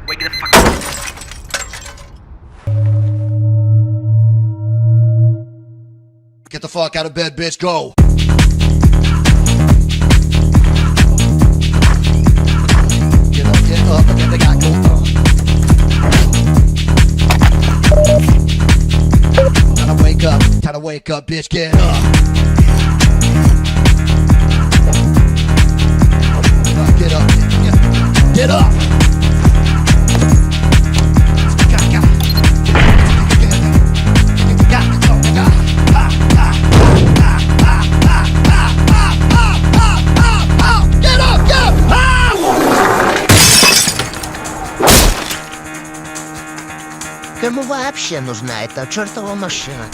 Wake the fuck up. Get the fuck out of bed, bitch, go! Get up, and then they got go Time to wake up, bitch, get up! Get up, get up! Кому вообще нужна эта чертова машина?